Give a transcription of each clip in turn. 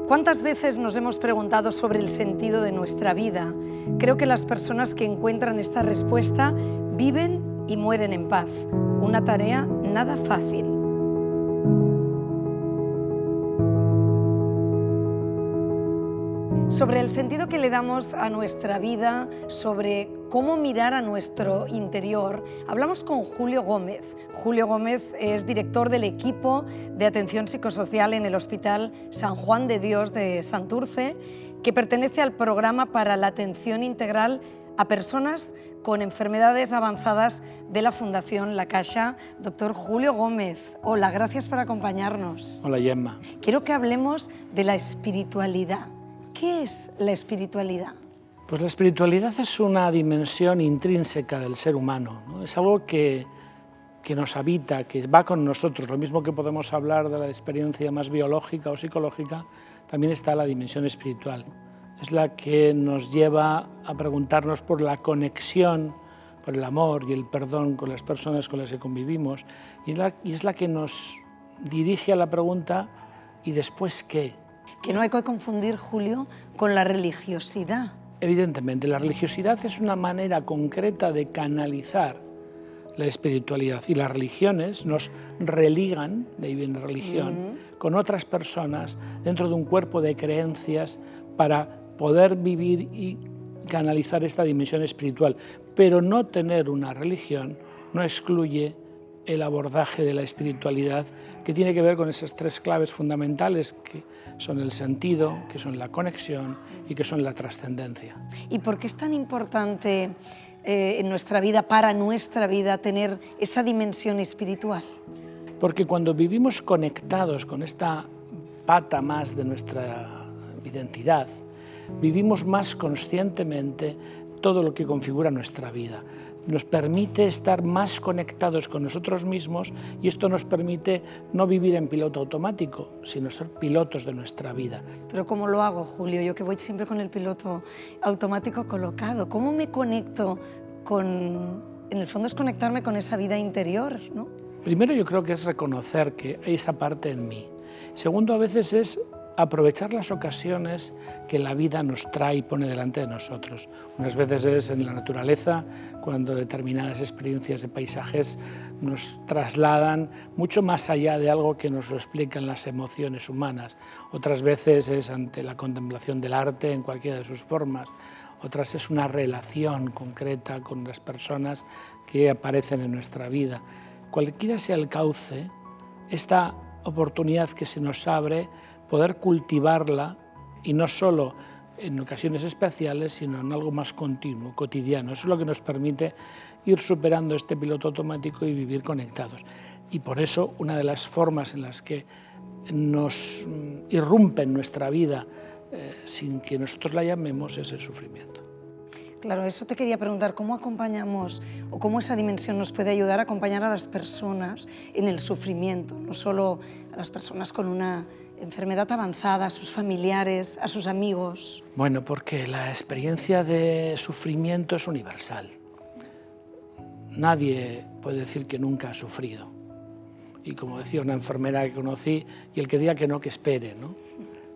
¿Cuántas veces nos hemos preguntado sobre el sentido de nuestra vida? Creo que las personas que encuentran esta respuesta viven y mueren en paz. Una tarea nada fácil. Sobre el sentido que le damos a nuestra vida, sobre cómo mirar a nuestro interior, hablamos con Julio Gómez. Julio Gómez es director del equipo de atención psicosocial en el Hospital San Juan de Dios de Santurce, que pertenece al programa para la atención integral a personas con enfermedades avanzadas de la Fundación La Caixa. Doctor Julio Gómez, hola, gracias por acompañarnos. Hola, Gemma. Quiero que hablemos de la espiritualidad. ¿Qué es la espiritualidad? Pues la espiritualidad es una dimensión intrínseca del ser humano, ¿no? Es algo que nos habita, que va con nosotros. Lo mismo que podemos hablar de la experiencia más biológica o psicológica, también está la dimensión espiritual. Es la que nos lleva a preguntarnos por la conexión, por el amor y el perdón con las personas con las que convivimos, y es la que nos dirige a la pregunta ¿y después qué? Que no hay que confundir, Julio, con la religiosidad. Evidentemente, la religiosidad es una manera concreta de canalizar la espiritualidad, y las religiones nos religan, de ahí viene religión, con otras personas dentro de un cuerpo de creencias para poder vivir y canalizar esta dimensión espiritual. Pero no tener una religión no excluye el abordaje de la espiritualidad, que tiene que ver con esas tres claves fundamentales que son el sentido, que son la conexión y que son la trascendencia. ¿Y por qué es tan importante en nuestra vida, para nuestra vida, tener esa dimensión espiritual? Porque cuando vivimos conectados con esta pata más de nuestra identidad, vivimos más conscientemente todo lo que configura nuestra vida. Nos permite estar más conectados con nosotros mismos, y esto nos permite no vivir en piloto automático, sino ser pilotos de nuestra vida. Pero ¿cómo lo hago, Julio? Yo que voy siempre con el piloto automático colocado. ¿Cómo me conecto con...? En el fondo es conectarme con esa vida interior, ¿no? Primero, yo creo que es reconocer que hay esa parte en mí. Segundo, a veces es aprovechar las ocasiones que la vida nos trae y pone delante de nosotros. Unas veces es en la naturaleza, cuando determinadas experiencias de paisajes nos trasladan mucho más allá de algo que nos lo explican las emociones humanas. Otras veces es ante la contemplación del arte en cualquiera de sus formas. Otras es una relación concreta con las personas que aparecen en nuestra vida. Cualquiera sea el cauce, esta oportunidad que se nos abre, poder cultivarla, y no solo en ocasiones especiales, sino en algo más continuo, cotidiano. Eso es lo que nos permite ir superando este piloto automático y vivir conectados. Y por eso una de las formas en las que nos irrumpe en nuestra vida sin que nosotros la llamemos es el sufrimiento. Claro, eso te quería preguntar, ¿cómo acompañamos o cómo esa dimensión nos puede ayudar a acompañar a las personas en el sufrimiento? No solo a las personas con una enfermedad avanzada, a sus familiares, a sus amigos. Bueno, porque la experiencia de sufrimiento es universal. Nadie puede decir que nunca ha sufrido. Y como decía una enfermera que conocí, y el que diga que no, que espere, ¿no?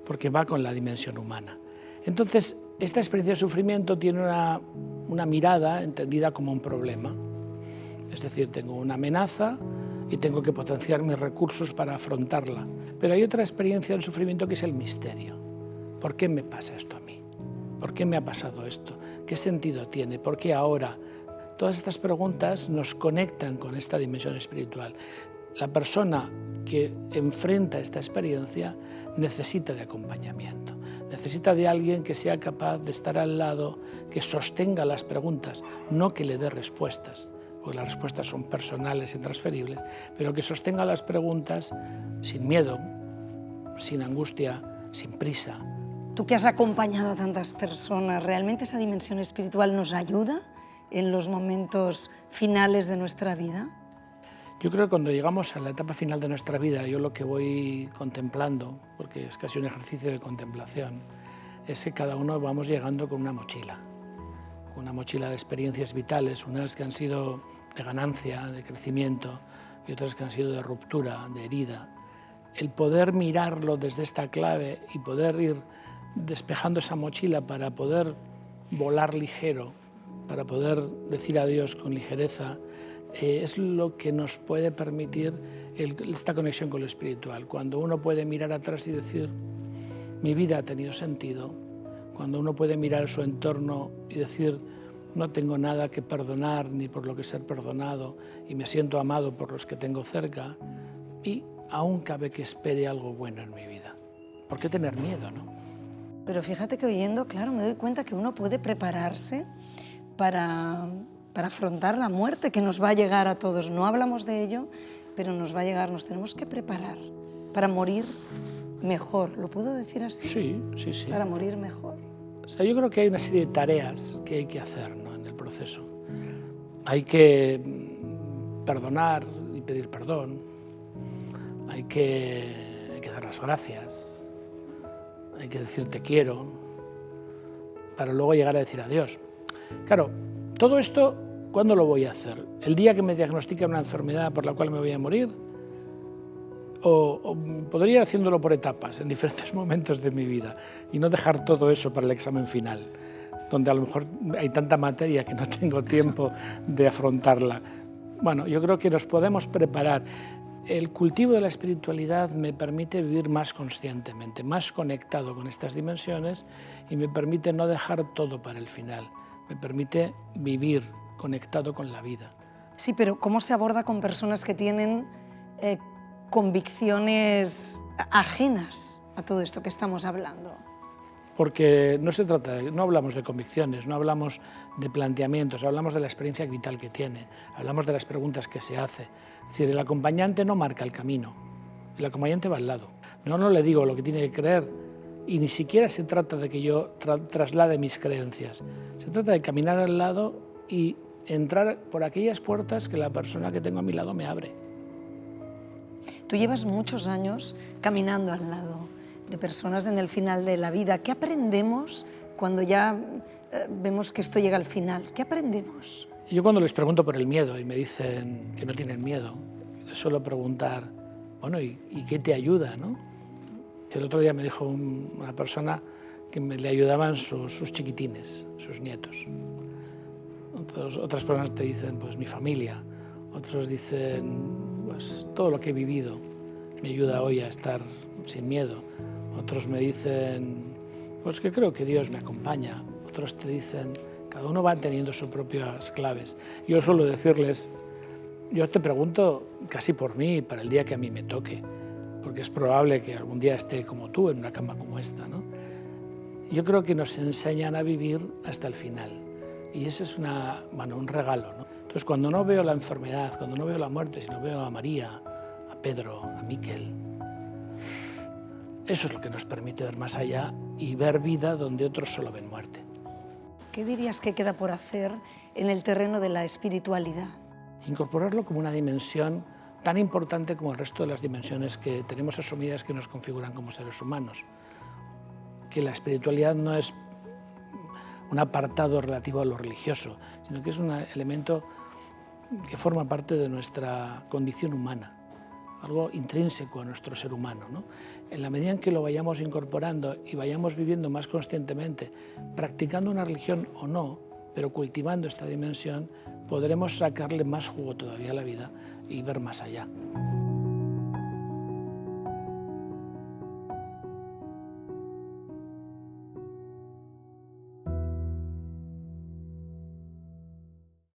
Porque va con la dimensión humana. Entonces, esta experiencia de sufrimiento tiene una mirada entendida como un problema. Es decir, tengo una amenaza y tengo que potenciar mis recursos para afrontarla. Pero hay otra experiencia del sufrimiento que es el misterio. ¿Por qué me pasa esto a mí? ¿Por qué me ha pasado esto? ¿Qué sentido tiene? ¿Por qué ahora? Todas estas preguntas nos conectan con esta dimensión espiritual. La persona que enfrenta esta experiencia necesita de acompañamiento. Necesita de alguien que sea capaz de estar al lado, que sostenga las preguntas, no que le dé respuestas, porque las respuestas son personales e intransferibles, pero que sostenga las preguntas sin miedo, sin angustia, sin prisa. Tú que has acompañado a tantas personas, ¿realmente esa dimensión espiritual nos ayuda en los momentos finales de nuestra vida? Yo creo que cuando llegamos a la etapa final de nuestra vida, yo lo que voy contemplando, porque es casi un ejercicio de contemplación, es que cada uno vamos llegando con una mochila de experiencias vitales, unas que han sido de ganancia, de crecimiento, y otras que han sido de ruptura, de herida. el poder mirarlo desde esta clave y poder ir despejando esa mochila para poder volar ligero, para poder decir adiós con ligereza, es lo que nos puede permitir esta conexión con lo espiritual. Cuando uno puede mirar atrás y decir, mi vida ha tenido sentido, cuando uno puede mirar su entorno y decir, no tengo nada que perdonar ni por lo que ser perdonado y me siento amado por los que tengo cerca y aún cabe que espere algo bueno en mi vida. ¿Por qué tener miedo, no? Pero fíjate que oyendo, claro, me doy cuenta que uno puede prepararse para afrontar la muerte que nos va a llegar a todos. No hablamos de ello, pero nos va a llegar, nos tenemos que preparar para morir mejor. ¿Lo puedo decir así? Sí, sí, sí. Para morir mejor. O sea, yo creo que hay una serie de tareas que hay que hacer, ¿no?, en el proceso. Hay que perdonar y pedir perdón. Hay que dar las gracias. Hay que decir te quiero, para luego llegar a decir adiós. Claro, todo esto, ¿cuándo lo voy a hacer? ¿El día que me diagnostiquen una enfermedad por la cual me voy a morir? O podría ir haciéndolo por etapas, en diferentes momentos de mi vida, y no dejar todo eso para el examen final, donde a lo mejor hay tanta materia que no tengo tiempo de afrontarla. Bueno, yo creo que nos podemos preparar. El cultivo de la espiritualidad me permite vivir más conscientemente, más conectado con estas dimensiones y me permite no dejar todo para el final. Me permite vivir conectado con la vida. Sí, pero ¿cómo se aborda con personas que tienen convicciones ajenas a todo esto que estamos hablando? Porque no se trata no hablamos de convicciones, no hablamos de planteamientos, hablamos de la experiencia vital que tiene, hablamos de las preguntas que se hace. Es decir, el acompañante no marca el camino, el acompañante va al lado. No le digo lo que tiene que creer y ni siquiera se trata de que yo traslade mis creencias. Se trata de caminar al lado y entrar por aquellas puertas que la persona que tengo a mi lado me abre. Tú llevas muchos años caminando al lado de personas en el final de la vida. ¿Qué aprendemos cuando ya vemos que esto llega al final? ¿Qué aprendemos? Yo cuando les pregunto por el miedo y me dicen que no tienen miedo, les suelo preguntar, bueno, ¿y qué te ayuda, no? El otro día me dijo una persona que le ayudaban sus chiquitines, sus nietos. Otras personas te dicen, pues mi familia. Otros dicen, pues todo lo que he vivido me ayuda hoy a estar sin miedo. Otros me dicen, pues que creo que Dios me acompaña. Otros te dicen, cada uno va teniendo sus propias claves. Yo suelo decirles, yo te pregunto casi por mí, para el día que a mí me toque, porque es probable que algún día esté como tú en una cama como esta, ¿no? Yo creo que nos enseñan a vivir hasta el final y ese es un regalo, ¿no? Entonces, cuando no veo la enfermedad, cuando no veo la muerte, sino veo a María, a Pedro, a Miquel, eso es lo que nos permite ver más allá y ver vida donde otros solo ven muerte. ¿Qué dirías que queda por hacer en el terreno de la espiritualidad? Incorporarlo como una dimensión tan importante como el resto de las dimensiones que tenemos asumidas que nos configuran como seres humanos. Que la espiritualidad no es un apartado relativo a lo religioso, sino que es un elemento que forma parte de nuestra condición humana, algo intrínseco a nuestro ser humano, ¿no? En la medida en que lo vayamos incorporando y vayamos viviendo más conscientemente, practicando una religión o no, pero cultivando esta dimensión, podremos sacarle más jugo todavía a la vida y ver más allá.